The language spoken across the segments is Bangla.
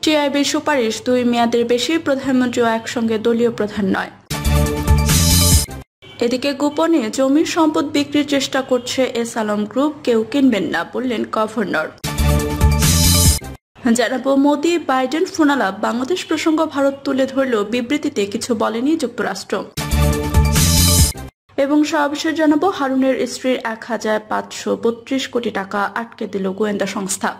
টিআইবির সুপারিশ 2 মেয়াদের বেশি প্রধানমন্ত্রীও একসঙ্গে দলীয় প্রধান নয়। এদিকে গোপনে জমির সম্পদ বিক্রির চেষ্টা করছে এস আলম গ্রুপ, কেউ কিনবেন না বললেন গভর্নর। জানাবো মোদি বাইডেন ফোনালাপ, বাংলাদেশ প্রসঙ্গ ভারত তুলে ধরলেও বিবৃতিতে কিছু বলেনি যুক্তরাষ্ট্র। এবং সর্বশেষ জানাবো হারুনের স্ত্রীর 1532 কোটি টাকা আটকে দিল গোয়েন্দা সংস্থা।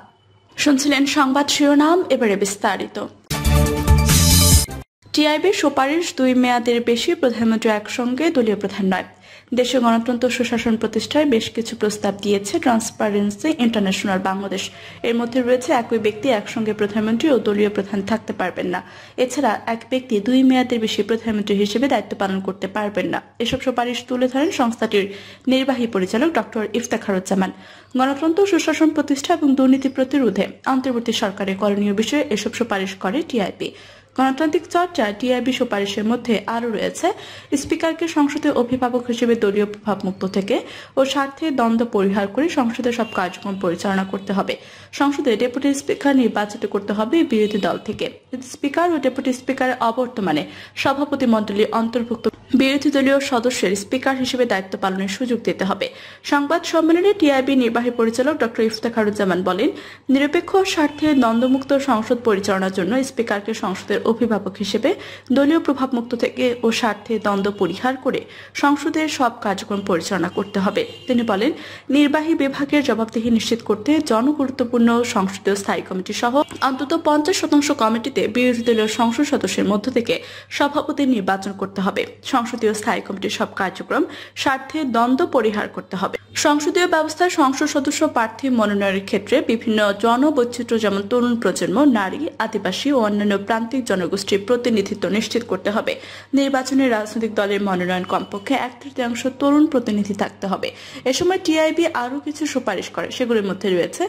শুনছিলেন সংবাদ শিরোনাম, এবারে বিস্তারিত। টিআইবির সুপারিশ 2 মেয়াদের বেশি প্রধানমন্ত্রী একসঙ্গে দলীয় প্রধান নয়। দেশে গণতন্ত্র সুশাসন প্রতিষ্ঠায় বেশ কিছু প্রস্তাব দিয়েছে ট্রান্সপারেন্সি ইন্টারন্যাশনাল বাংলাদেশ। এর মধ্যে রয়েছে একই ব্যক্তি একসঙ্গে প্রধানমন্ত্রী ও দলীয় প্রধান থাকতে পারবেন না। এছাড়া এক ব্যক্তি 2 মেয়াদের বেশি প্রধানমন্ত্রী হিসেবে দায়িত্ব পালন করতে পারবেন না। এসব সুপারিশ তুলে ধরেন সংস্থাটির নির্বাহী পরিচালক ডক্টর ইফতেখারুজ্জামান। গণতন্ত্র সুশাসন প্রতিষ্ঠা এবং দুর্নীতি প্রতিরোধে অন্তর্বর্তী সরকারের করণীয় বিষয়ে এসব সুপারিশ করে টিআইবি। গণতান্ত্রিক চর্চা টিআইবি সুপারিশের মধ্যে আরও রয়েছে স্পিকারকে সংসদের অভিভাবক হিসেবে দলীয় প্রভাবমুক্ত থেকে ও স্বার্থে দ্বন্দ্ব পরিহার করে সংসদের সব কার্যক্রম পরিচালনা করতে হবে। সংসদে ডেপুটি স্পিকার নির্বাচিত করতে হবে বিরোধী দল থেকে। স্পিকার ও ডেপুটি স্পিকারের অবর্তমানে সভাপতি মণ্ডলীর অন্তর্ভুক্ত বিরোধী দলীয় সদস্যের স্পিকার হিসেবে দায়িত্ব পালনের সুযোগ দিতে হবে। সংবাদ সম্মেলনে টিআইবি নির্বাহী পরিচালক ডক্টর ইফতেখারুজ্জামান বলেন, নিরপেক্ষ স্বার্থে দ্বন্দ্বমুক্ত সংসদ পরিচালনার জন্য স্পিকারকে সংসদের অভিভাবক হিসেবে দলীয় প্রভাবমুক্ত থেকে ও স্বার্থে দ্বন্দ্ব পরিহার করে সংসদের সব কার্যক্রম পরিচালনা করতে হবে। তিনি বলেন, নির্বাহী বিভাগের জবাবদিহি নিশ্চিত করতে জনগুরুত্বপূর্ণ সংসদীয় স্থায়ী কমিটি সহ অন্তত 50% কমিটিতে বিরোধী দলীয় সংসদ সদস্যের মধ্য থেকে সভাপতি নির্বাচন করতে হবে। সংসদীয় স্থায়ী কমিটির সব কার্যক্রম স্বার্থে দ্বন্দ্ব পরিহার করতে হবে। সংসদীয় ব্যবস্থায় সংসদ সদস্য প্রার্থী মনোনয়নের ক্ষেত্রে বিভিন্ন জনবৈচিত্র্য যেমন তরুণ প্রজন্ম, নারী, আদিবাসী ও অন্যান্য প্রান্তিক জনগোষ্ঠীর প্রতিনিধিত্ব নিশ্চিত করতে হবে। নির্বাচনে রাজনৈতিক দলের মনোনয়ন কমপক্ষে 1/3 তরুণ প্রতিনিধি থাকতে হবে। এ সময় টিআইবি আরও কিছু সুপারিশ করে, সেগুলির মধ্যে রয়েছে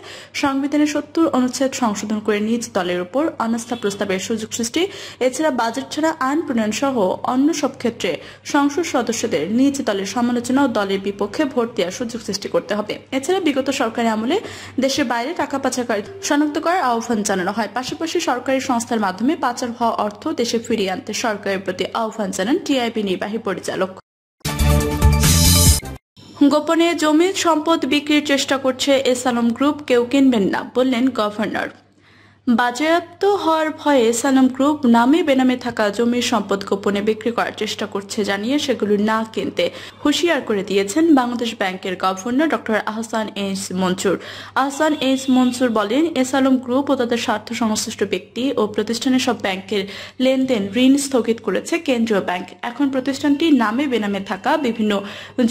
সংবিধানের 70 অনুচ্ছেদ সংশোধন করে নিজ দলের উপর অনাস্থা প্রস্তাবের সুযোগ সৃষ্টি। এছাড়া বাজেট ছাড়া আইন প্রণয়ন সহ অন্য সব ক্ষেত্রে সংসদ সদস্যদের নিজ দলের সমালোচনা ও দলের বিপক্ষে ভোট দেওয়ার সুযোগ সৃষ্টি করতে হবে। এছাড়া বিগত সরকারি আমলে দেশের বাইরে টাকা পাচারকারী শনাক্ত করার আহ্বান জানানো হয়। পাশাপাশি সরকারি সংস্থার মাধ্যমে পাচার হওয়া অর্থ দেশে ফিরিয়ে আনতে সরকারের প্রতি আহ্বান জানান টিআইবি নির্বাহী পরিচালক। গোপনে জমির সম্পদ বিক্রির চেষ্টা করছে এস আলম গ্রুপ, কেউ কিনবেন না বললেন গভর্নর। বাজেয়াপ্ত হওয়ার ভয়ে এস আলম গ্রুপ নামে বেনামে থাকা জমির সম্পদ গোপনে বিক্রি করার চেষ্টা করছে জানিয়ে সেগুলো না কিনতে হুঁশিয়ার করে দিয়েছেন বাংলাদেশ ব্যাংকের governor doctor Ahsan H Mansur. Ahsan H Mansur বলেন, এস আলম গ্রুপ ও তাদের স্বার্থ সংশ্লিষ্ট ব্যক্তি ও প্রতিষ্ঠানের সব ব্যাংকের লেনদেন ঋণ স্থগিত করেছে কেন্দ্রীয় ব্যাংক। এখন প্রতিষ্ঠানটি নামে বেনামে থাকা বিভিন্ন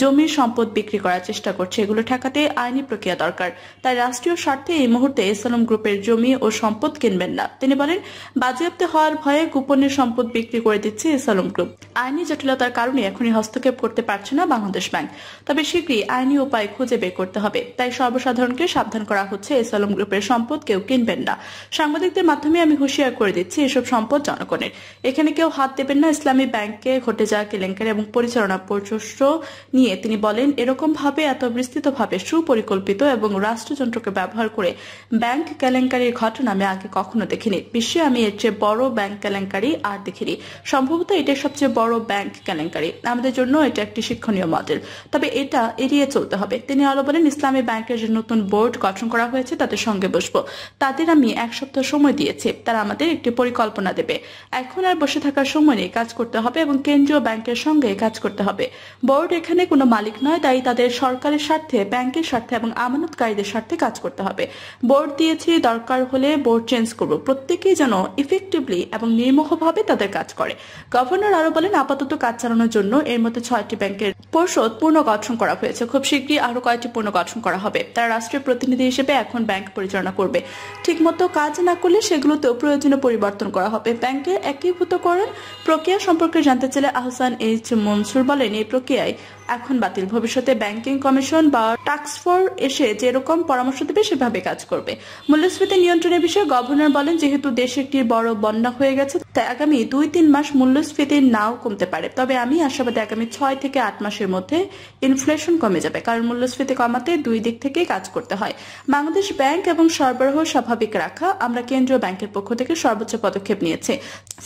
জমির সম্পদ বিক্রি করার চেষ্টা করছে। এগুলো ঠেকাতে আইনি প্রক্রিয়া দরকার। তাই রাষ্ট্রীয় স্বার্থে এই মুহূর্তে এস আলম গ্রুপের জমি ও সম্পদ কিনবেন না। তিনি বলেন, বাজেয়াপ্ত হওয়ার ভয়ে গোপনে সম্পদ বিক্রি করে দিচ্ছে এস আলম গ্রুপ। আইনি জটিলতার কারণে এখনই হস্তক্ষেপ করতে পারছে না বাংলাদেশ ব্যাংক, তবে শীঘ্রই আইনি উপায় খুঁজে বের করতে হবে। তাই সর্বসাধারণকে সাবধান করা হচ্ছে, এস আলম গ্রুপের সম্পদ কেউ কিনবেন না। সাংবাদিকদের মাধ্যমে আমি হুঁশিয়ার করে দিচ্ছি, এসব সম্পদ জনগণের, এখানে কেউ হাত দেবেন না। ইসলামী ব্যাংকে ঘটে যাওয়া কেলেঙ্কারি এবং পরিচালনা প্রচেষ্ট নিয়ে তিনি বলেন, এরকম ভাবে এত বিস্তৃতভাবে সুপরিকল্পিত এবং রাষ্ট্রযন্ত্রকে ব্যবহার করে ব্যাংক কেলেঙ্কারির ঘটনা আমি আগে কখনো দেখিনি। বিশ্বে আমি এর চেয়ে বড় ব্যাংক কেলেঙ্কারি আর দেখিনি। সম্ভবত এটাই সবচেয়ে বড় ব্যাংক কেলেঙ্কারি। আমাদের জন্য এটা একটি শিক্ষণীয় মডেল, তবে এটা এড়িয়ে চলতে হবে। তিনি আরো বলেন, ইসলামী ব্যাংকের যে নতুন বোর্ড গঠন করা হয়েছে তাদের সঙ্গে বসবো। তাদের আমি 1 সপ্তাহ সময় দিয়েছি, তারা আমাদের একটি পরিকল্পনা দেবে। এখন আর বসে থাকার সময় নেই, কাজ করতে হবে এবং কেন্দ্রীয় ব্যাংকের সঙ্গে কাজ করতে হবে। বোর্ড এখানে কোনো মালিক নয়, তাই তাদের সরকারের স্বার্থে, ব্যাংকের স্বার্থে এবং আমানতকারীদের স্বার্থে কাজ করতে হবে। বোর্ড দিয়েছি, দরকার হলে বোর্ড চেঞ্জ করব। প্রত্যেকেই যেন ইফেক্টিভলি এবং নির্মোহভাবে তাদের কাজ করে। গভর্নর আরো বলেন, আপাতত কাজ চালানোর জন্য এর মধ্যে 6টি ব্যাংকের পর্ষদ পুনর্গঠন করা হয়েছে। খুব শীঘ্রই আরো কয়েকটি পুনর্গঠন করা হবে। তারা রাষ্ট্রীয় প্রতিনিধি হিসেবে এখন ব্যাংক পরিচালনা করবে। ঠিকমতো কাজ না করলে সেগুলোতেও প্রয়োজনীয় পরিবর্তন করা হবে। ব্যাংকের একীভূতকরণ প্রক্রিয়া সম্পর্কে জানতে চাইলে আহসান এইচ মনসুর বলেন, এই প্রক্রিয়ায় এখন বাতিল। ভবিষ্যতে ব্যাংকিং কমিশন বা টাস্ক ফোর্স এসে যেরকম পরামর্শ দেবে সেভাবে কাজ করবে। মূল্যস্ফীতি নিয়ন্ত্রণের বিষয়ে গভর্নর বলেন, যেহেতু দেশে একটি বড় বন্যা হয়ে গেছে তাই আগামী 2-3 মাস মূল্যস্ফীতি নাও কমতে পারে। তবে আমি আশাবাদী আগামী 6 থেকে 8 মাসের মধ্যে ইনফ্লেশন কমে যাবে, কারণ মূল্যস্ফীতি কমাতে দুই দিক থেকেই কাজ করতে হয়। বাংলাদেশ ব্যাংক এবং সরবরাহ স্বাভাবিক রাখা আমরা কেন্দ্রীয় ব্যাংকের পক্ষ থেকে সর্বোচ্চ পদক্ষেপ নিয়েছি।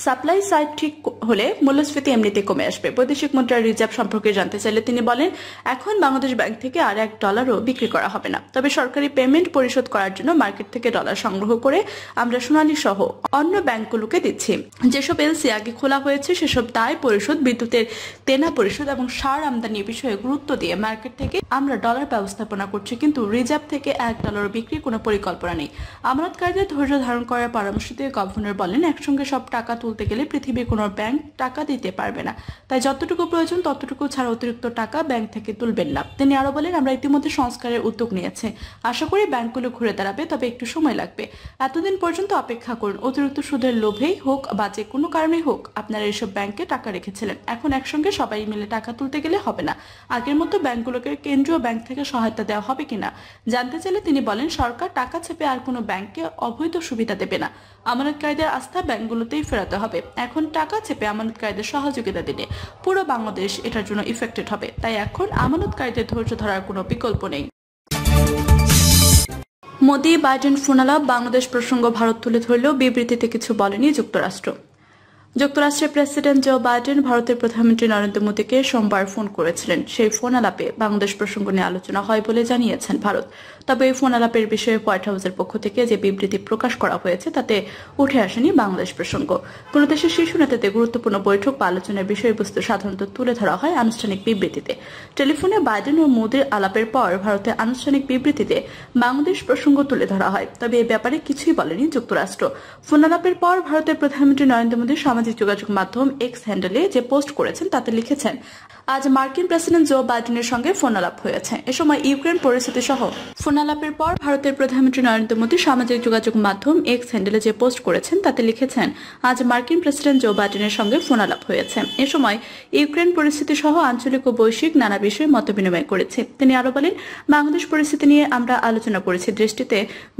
সাপ্লাই সাইড ঠিক হলে মূল্যস্ফীতি এমনিতে কমে আসবে। বৈদেশিক মুদ্রার রিজার্ভ সম্পর্কে জানতে চাইলে তিনি বলেন, এখন বাংলাদেশ ব্যাংক থেকে আর $1 বিক্রি করা হবে না। তবে সরকারি পেমেন্ট পরিশোধ করার জন্য মার্কেট থেকে ডলার সংগ্রহ করে আমরা সোনালী সহ অন্য ব্যাংকগুলোকে দিচ্ছি। যেসব এলসি আগে খোলা হয়েছে সেসব দায় পরিশোধ, বিদ্যুতের দেনা পরিশোধ এবং সার আমদানি বিষয়ে গুরুত্ব দিয়ে মার্কেট থেকে আমরা ডলার ব্যবস্থাপনা করছি, কিন্তু রিজার্ভ থেকে $1 বিক্রির কোনো পরিকল্পনা নেই। আমানতকারীদের ধৈর্য ধারণ করার পরামর্শ দিয়ে গভর্নর বলেন, একসঙ্গে সব টাকা তুলতে গেলে পৃথিবীর কোনো ব্যাংক টাকা দিতে পারবে না, তাই যতটুকু প্রয়োজন ততটুকু ছাড়া অতিরিক্ত টাকা ব্যাংক থেকে তুলবেন না। তিনি আরো বলেন, আমরা ইতিমধ্যে সংস্কারের উদ্যোগ নিয়েছে, আশা করি ব্যাংকগুলো ঘুরে দাঁড়াবে, তবে একটু সময় লাগবে। এতদিন পর্যন্ত অপেক্ষা করুন। অতিরিক্ত সুদের লোভেই হোক বা যে কোনো কারণে হোক আপনারা এসব ব্যাংকে টাকা রেখেছিলেন, এখন একসঙ্গে সবাই মিলে টাকা তুলতে গেলে হবে না। আগের মতো ব্যাংকগুলোকে কেন্দ্রীয় ব্যাংক থেকে সহায়তা দেওয়া হবে কিনা জানতে চাইলে তিনি বলেন, সরকার টাকা চেপে আর কোনো ব্যাংকে অবৈধ সুবিধা দেবে না। আমানতকারীদের আস্থা ব্যাংকগুলোতেই ফেরাতে হবে। এখন টাকা চেপে আমানতকারীদের সহযোগিতা দিলে পুরো বাংলাদেশ এটার জন্য ইফেক্টেড হবে, তাই এখন আমানতকারীদের ধৈর্য ধরার কোনো বিকল্প নেই। মোদি বাইডেন ফোনালাপ, বাংলাদেশ প্রসঙ্গ ভারত তুলে ধরলেও বিবৃতিতে কিছু বলেনি যুক্তরাষ্ট্র। যুক্তরাষ্ট্রের প্রেসিডেন্ট জো বাইডেন ভারতের প্রধানমন্ত্রী নরেন্দ্র মোদীকে সোমবার ফোন করেছিলেন। সেই ফোন আলাপে বাংলাদেশ প্রসঙ্গ নিয়ে আলোচনা হয় বলে জানিয়েছেন ভারত। তবে এই ফোন আলাপের বিষয়ে হোয়াইট হাউসের পক্ষ থেকে যে বিবৃতি প্রকাশ করা হয়েছে তাতে উঠে আসেনি বাংলাদেশ প্রসঙ্গ। কোন দেশের শীর্ষ নেতাদের গুরুত্বপূর্ণ বৈঠক বা আলোচনার বিষয়বস্তু সাধারণত তুলে ধরা হয় আনুষ্ঠানিক বিবৃতিতে। টেলিফোনে বাইডেন ও মোদীর আলাপের পর ভারতের আনুষ্ঠানিক বিবৃতিতে বাংলাদেশ প্রসঙ্গ তুলে ধরা হয়, তবে এ ব্যাপারে কিছুই বলেনি যুক্তরাষ্ট্র। ফোন আলাপের পর ভারতের প্রধানমন্ত্রী নরেন্দ্র মোদী সামাজিক যোগাযোগ মাধ্যম এক্স হ্যান্ডেলে যে পোস্ট করেছেন তাতে লিখেছেন, আজ মার্কিন প্রেসিডেন্ট জো বাইডেনের সঙ্গে ফোন আলাপ হয়েছে। এ সময় ইউক্রেন পরিস্থিতি সহ ফোন আলাপের পর ভারতের প্রধানমন্ত্রী নরেন্দ্র মোদী সামাজিক যোগাযোগ মাধ্যম এক্স হ্যান্ডেলে যে পোস্ট করেছেন তাতে লিখেছেন, আজ মার্কিন প্রেসিডেন্ট জো বাইডেনের সঙ্গে ফোন আলাপ হয়েছে। এ সময় ইউক্রেন পরিস্থিতি সহ আঞ্চলিক ও বৈশ্বিক নানা বিষয়ে মত বিনিময় করেছে। তিনি আরো বলেন, বাংলাদেশ পরিস্থিতি নিয়ে আমরা আলোচনা করেছি, দেশটিতে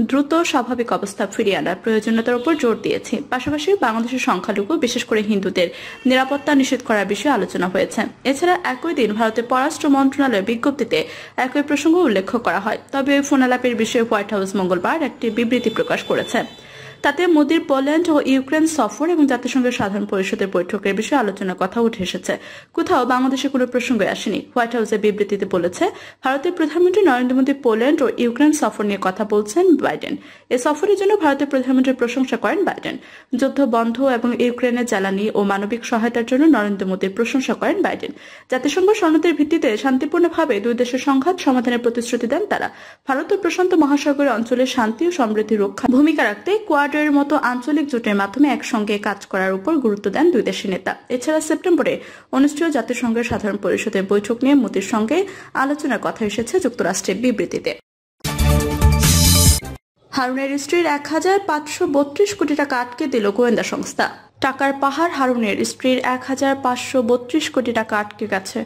দ্রুত স্বাভাবিক অবস্থা ফিরিয়ে আনার প্রয়োজনীয়তার উপর জোর দিয়েছি। পাশাপাশি বাংলাদেশের সংখ্যালঘু বিশেষ করে হিন্দুদের নিরাপত্তা নিশ্চিত করার বিষয়ে আলোচনা হয়েছে। এছাড়া একই দিন ভারতের পররাষ্ট্র মন্ত্রণালয়ের বিজ্ঞপ্তিতে একই প্রসঙ্গ উল্লেখ করা হয়। তবে ওই ফোন আলাপের বিষয়ে হোয়াইট হাউস মঙ্গলবার একটি বিবৃতি প্রকাশ করেছে। তাতে মোদির পোল্যান্ড ও ইউক্রেন সফর এবং জাতিসংঘের সাধারণ পরিষদের বৈঠকের বিষয়ে আলোচনার কথা উঠে এসেছে। কোথাও বাংলাদেশের কোনো প্রসঙ্গ আসেনি। হোয়াইট হাউসের বিবৃতিতে বলেছে, ভারতের প্রধানমন্ত্রী নরেন্দ্র মোদী পোল্যান্ড ও ইউক্রেন সফর নিয়ে কথা বলছেন বাইডেন। এ সফরের জন্য ভারতের প্রধানমন্ত্রীর প্রশংসা করেন বাইডেন। যুদ্ধ বন্ধ এবং ইউক্রেনের জ্বালানি ও মানবিক সহায়তার জন্য নরেন্দ্র মোদীর প্রশংসা করেন বাইডেন। জাতিসংঘ সনদের ভিত্তিতে শান্তিপূর্ণভাবে দুই দেশের সংঘাত সমাধানের প্রতিশ্রুতি দেন তারা। ভারত ও প্রশান্ত মহাসাগরের অঞ্চলের শান্তি ও সমৃদ্ধি রক্ষা ভূমিকা রাখতে কোয়াডের মতো আঞ্চলিক জোটের মাধ্যমে একসঙ্গে কাজ করার উপর গুরুত্ব দেন দুই দেশের নেতা। এছাড়া সেপ্টেম্বরে অনুষ্ঠিত জাতিসংঘের সাধারণ পরিষদের বৈঠক নিয়ে মোদির সঙ্গে আলোচনার কথা এসেছে যুক্তরাষ্ট্রের বিবৃতিতে। হারুনের স্ত্রীর ১,৫৩২ কোটি টাকা আটকে দিল গোয়েন্দা সংস্থা। টাকার পাহাড়, হারুনের স্ত্রীর ১,৫৩২ কোটি টাকা আটকে গেছে।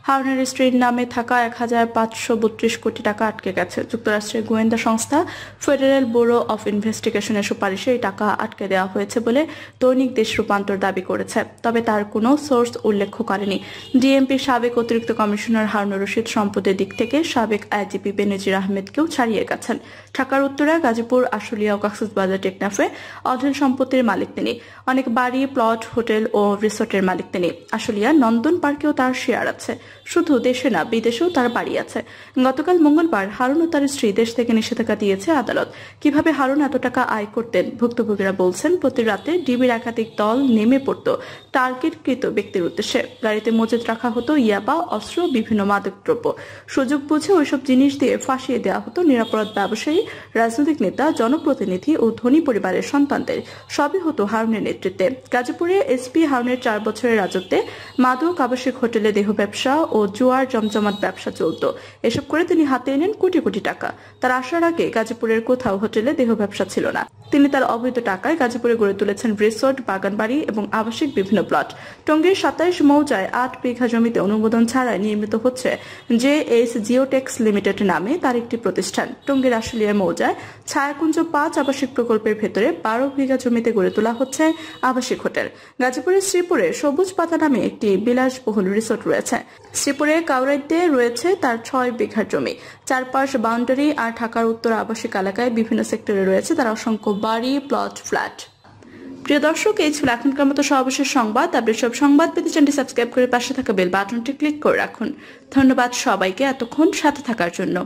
হারুনের স্ত্রীর নামে থাকা ১,৫৩২ কোটি টাকা আটকে গেছে। যুক্তরাষ্ট্রের গোয়েন্দা সংস্থা ফেডারেল ব্যুরো অফ ইনভেস্টিগেশনের সুপারিশে এই টাকা আটকে দেওয়া হয়েছে বলে দৈনিক দেশ রূপান্তর দাবি করেছে। তবে তার কোনো সোর্স উল্লেখ করেনি। ডিএমপির সাবেক অতিরিক্ত কমিশনার হারুনুর রশিদ সম্পদের দিক থেকে সাবেক আইজিপি বেনজির আহমেদকেও ছাড়িয়ে গেছেন। ঢাকার উত্তরা, গাজীপুর, আশুলিয়া ও কক্সবাজার টেকনাফে অঢেল সম্পত্তির মালিক তিনি। অনেক বাড়ি, প্লট, হোটেল ও রিসোর্টের মালিক তিনি। আশুলিয়া নন্দন পার্কেও তার শেয়ার আছে। শুধু দেশে না, বিদেশেও তার বাড়ি আছে। গতকাল মঙ্গলবার হারুন ও তার স্ত্রী দেশ থেকে নিষেধাজ্ঞা দিয়েছে আদালত। কিভাবে হারুন এত টাকা আয় করতেন? ভুক্তভোগীরা বলছেন, প্রতি রাতে ডিবির একাধিক দল নেমে পড়ত টার্গেটকৃত ব্যক্তির উদ্দেশ্যে। গাড়িতে মজুত রাখা হতো ইয়াবা, অস্ত্র, বিভিন্ন মাদকদ্রব্য। সুযোগ বুঝে ওইসব জিনিস দিয়ে ফাঁসিয়ে দেওয়া হতো নিরাপরাধ ব্যবসায়ী, রাজনৈতিক নেতা, জনপ্রতিনিধি ও ধনী পরিবারের সন্তানদের। সবই হতো হারুনের নেতৃত্বে। গাজীপুরে এসপি হারুনের 4 বছরের রাজত্বে মাদক, আবাসিক হোটেলে দেহ ব্যবসা ও ও জুয়ার জমজমাট ব্যবসা চলত। এসব করে তিনি হাতে এনেন কোটি কোটি টাকা। তার আসার আগে গাজীপুরের কোথাও হোটেলে দেহ ব্যবসা ছিল না। তিনি তার অবৈধ টাকায় গাজীপুরে গড়ে তুলেছেন রিসোর্ট, বাগানবাড়ি এবং আবাসিক বিভিন্ন প্লট। টঙ্গীর 27 মৌজায় 8 বিঘা জমিতে অনুমোদন ছাড়াই নির্মিত হচ্ছে JS জিওটেক্স লিমিটেড নামে তার একটি প্রতিষ্ঠান। টঙ্গীর আশুলিয়া মৌজায় ছায়াকুঞ্জ 5 আবাসিক প্রকল্পের ভেতরে 12 বিঘা জমিতে গড়ে তোলা হচ্ছে আবাসিক হোটেল। গাজীপুরের শ্রীপুরে সবুজ পাতা নামে একটি বিলাসবহুল রিসোর্ট রয়েছে। শ্রীপুরে কাউরাইতে রয়েছে তার 6 বিঘা জমি। চারপাশ বাউন্ডারি আর ঢাকার উত্তর আবাসিক এলাকায় বিভিন্ন সেক্টরে রয়েছে তার অসংখ্য বাড়ি, প্লট, ফ্ল্যাট। প্রিয় দর্শক, এই ছিল এখনকার মতো সর্বশেষ সংবাদ। আপডেট সব সংবাদ পেতে চ্যানেলটি সাবস্ক্রাইব করে পাশে থাকা বেল বাটনটি ক্লিক করে রাখুন। ধন্যবাদ সবাইকে এতক্ষণ সাথে থাকার জন্য।